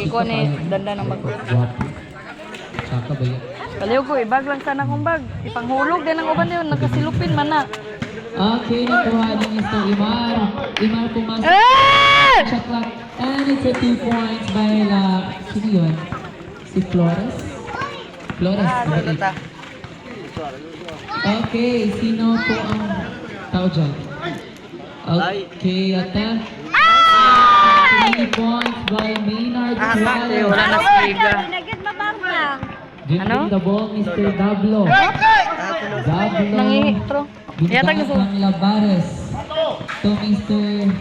ikuha ni Dandan ng bag. Saka ba yan? Kaliw ko, ibag lang sana kong bag. Ipanghulog din ang uban yun, nagkasilupin man na. Okay, nakuha ni Mr. Imar. Imar pumasok. Shot clock. And it's a 2 points by sino yun? Si Flores? Flores, number 8. Okay, sino po ang tao dyan? Okay, attempt. 3 points by Maynard Suarez. Wala na si Liga. Ano? The ball, Mr. Dablo. Dablo. Nangihitro. Yatag Binigaan ng Labares. To Mr.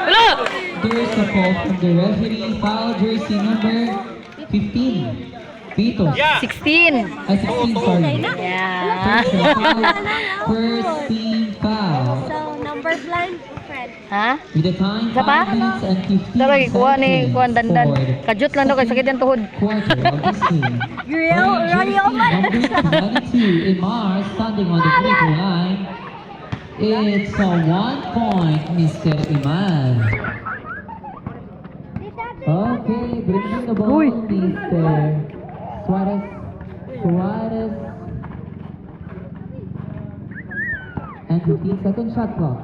Wala! There's a call from the referee. Foul jersey number 15. Pito. 16. Ay, 16, sorry. Yeah. First team foul. So, number blind, Fred. Ha? With the time, Isa pa? 5 minutes and 15 Dara, ikuha ni seconds kuhan Dandan. for the Kajut lang daw kay sakit yung tuhod. quarter of this game. Real man. Number 22, Imar, standing on the free-throw line. It's a 1 point, Mr. Imar. Okay, dribbling the ball, Uy. Mr. Suarez. Suarez. And 15-second shot clock.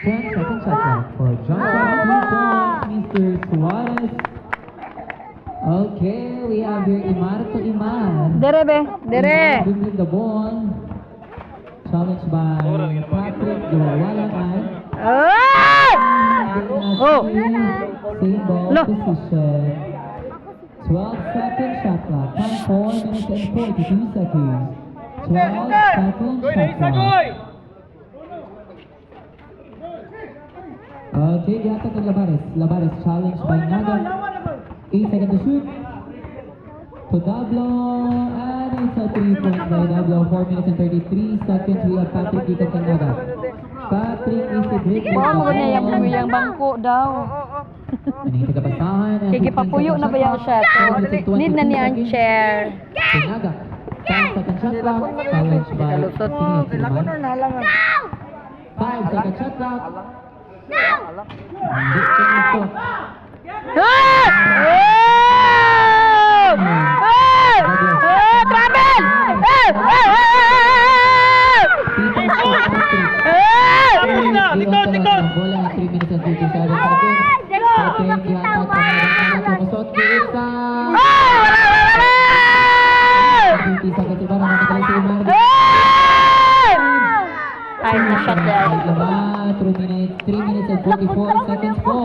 10-second shot clock for John. 2 points, Mr. Suarez. Okay, we have here Imar to Imar. Dere be, dere. Dribbling the ball. Challenged by Patrick Duwawalan. Ah! Oh. Same ball Lo. position. 12-second shot clock. Time 4 minutes and 42 seconds. 12-second shot clock. Okay, dihatak ng Labares. Labares challenged by Naga. 8 seconds to shoot. To Dablo. And it's a 3 points by Dablo. 4 minutes and 33 seconds. We have Patrick dito kay Naga. Patrick is the great. Bawa mo niya yung bangko daw. Nangyay tagapasahan. Kikipapuyo na ba yung shot? Need na niya ang chair. Naga. 10-second shot clock. Challenged by Kalusot. Sinihan. 5-second shot clock. Hindi ko gusto. Ah! Oh! Oh! Oh! Travel! Likod! Bola na 3 minutes and 57 seconds. Patrick, dihatak ang tumusot. Isa! 50 seconds iba na nakatali si Imar. Ay, na-shot yan. 3 minutes and 44 seconds po.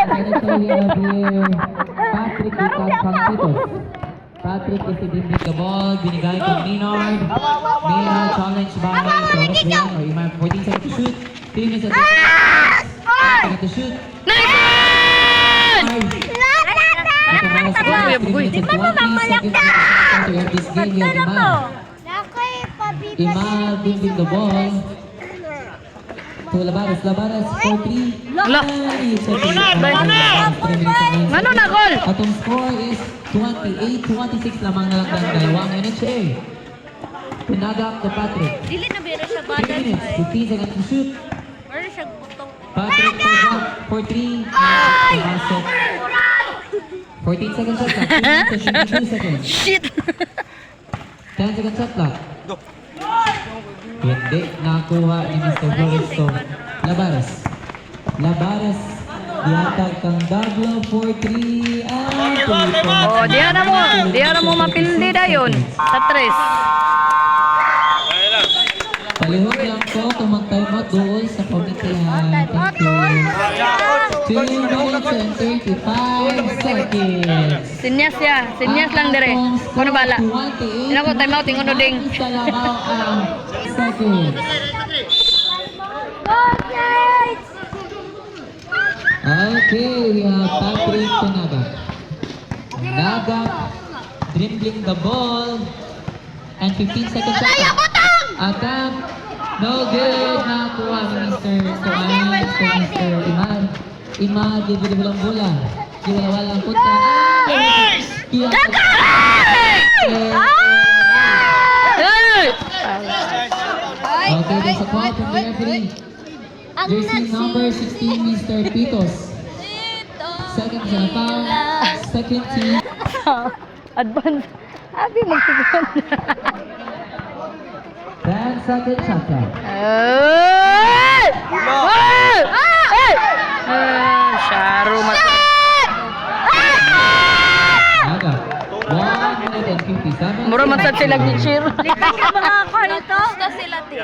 Financial here here. Patrick Cantitos. Patrick is dribbling the ball. Binigay kay Maynard. Maynard challenged by Flores Brian or Imar. 14 seconds to shoot. 3 minutes and 30 seconds to shoot. Nice Imar dribbling the ball. To Labares. Labares for 3. Ano na, Col? Atong score is 28-26 lamang na lang ng dalawang NHA. Pinagak to Patrick. Dili na biro siya 3 badan. minutes, 15 seconds to shoot. Meron siya butong. Patrick for jump for 3. Pasok. 14 seconds shot clock. 2 minutes and 22 seconds. Shit! 10 seconds shot clock. Hindi nakuha ni Mr. Flores. So, Labares. Labares. Dihatag kang Dablo for 3. And 3 points. Oh, diyan na mo mapildi dayon sa tres. Palihog lang po kung mag-time out doon sa komitehan. Thank you. 2 minutes and 35 seconds. Sinyas lang dire. Kuno bala. Ina ko time out ingon ding. Isa lamang ang seconds. Okay, we have Patrick Naga. Naga dribbling the ball. And 15 seconds shot. Attempt. No good. Nakuha ni Mr. Suarez. So Mr. Imar. Imar, di walang bola. Di walang putra. Okay, there's a call from the referee. Jersey number 16, Mr. Pitos. Second sa foul. Second team. Advance. Abi magsigon. 10 second shot clock. Ay! Ay! Ay! Sharo mata. Naga. 1 minute and 57. Mura man sad sila gi-cheer. Lipat ka mga ako nito. Gusto sila ti.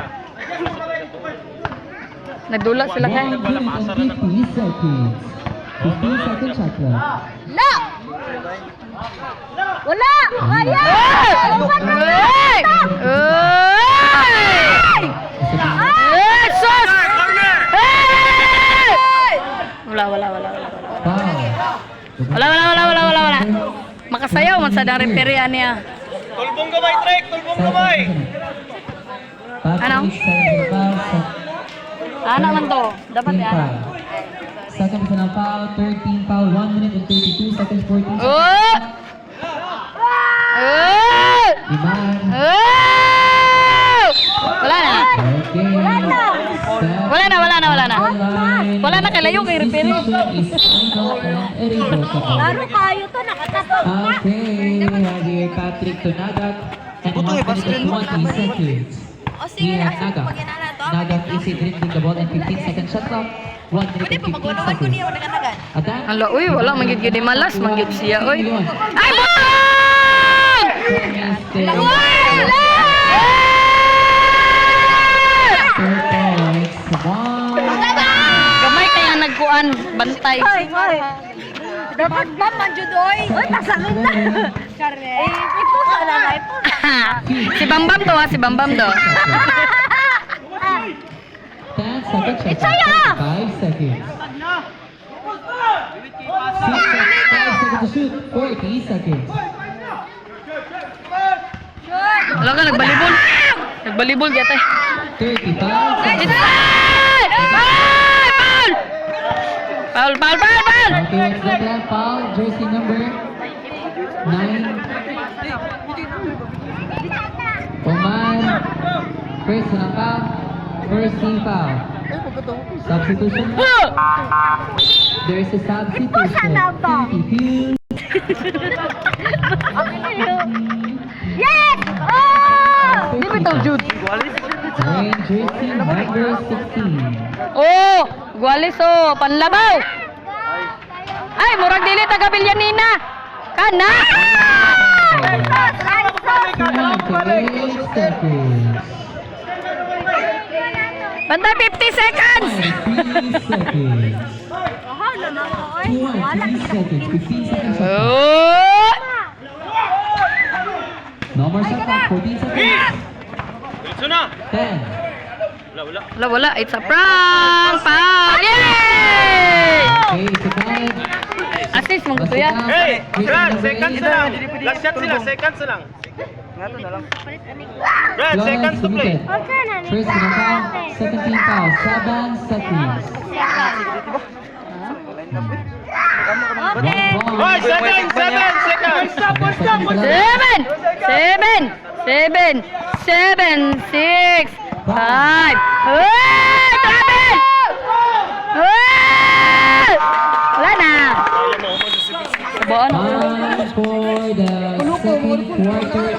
Nagdula sila kay. 1 minute and 50 seconds. 15 second shot clock. La! Wala! Kaya! Ay! Ay! Ay! Sus! Ay! Wala. Foul. Wala. Makasayaw man sa dang referee niya. Tulbong gamay, Trek! Tulbong gamay! Ano? Ano man to? Dapat ya. Second sa foul, 13 foul, 1 minute and 32 seconds, 14 seconds. Oh! Oh! Iman. Oh! Wala na. Okay. Wala na. Wala na, kalayo kay referee. Laro kayo to, nakatapos na. Okay, Javier Patrick Tunagat. And 1 minute and 20 seconds. O sige, We have ako Naga. pagina na to. Nagat is dribbling the ball and 15 second shot clock. 1 minute and 15 seconds. naganagan. Attack. Hala, uy, wala magid gyud ni malas, magyud siya, uy. Ay, butang! Gamay kaya nagkuan, bantay. Dapat ba manjudoy? Uy, pasangin na. Eh, ito sa lalay po. Si Bambam to ha, si Bambam to. 10 seconds shot clock. 5 seconds. 5 seconds to shoot. 40 seconds. Wala ka, nagbalibol. Nagbalibol gyata. 35 seconds. Foul! Okay, what's the plan? Foul, jersey number 9. Oman. First na foul. First team foul. Substitution. There's a substitution. Defuse. Yes! Oh! Di ba ito, Jude? Wearing jersey number 16. Oh! Gualis oh! Panlabaw! Ay! Murag dili taga Bilyanina! Kana! 28 seconds. Bantay 50 seconds! 3 seconds. Aha, naman ko. Oy, 20 seconds. 15 seconds. Oh! No more shot clock. 14 seconds. Diretso na! 10. Wala. It's a prank! Foul! Yay! Okay, second. Assist mong gusto yan. Hey! Brad, seconds na lang! Last shot sila, seconds na lang. Brad, Blood seconds to play. committed. First team foul. Second team foul. Shaban seconds. Okay. Hoy, 7 seconds! Stop! 7, 6, 5. Hey! Travel! Hey! Wala na. Sabaan ako. Time for the second quarter.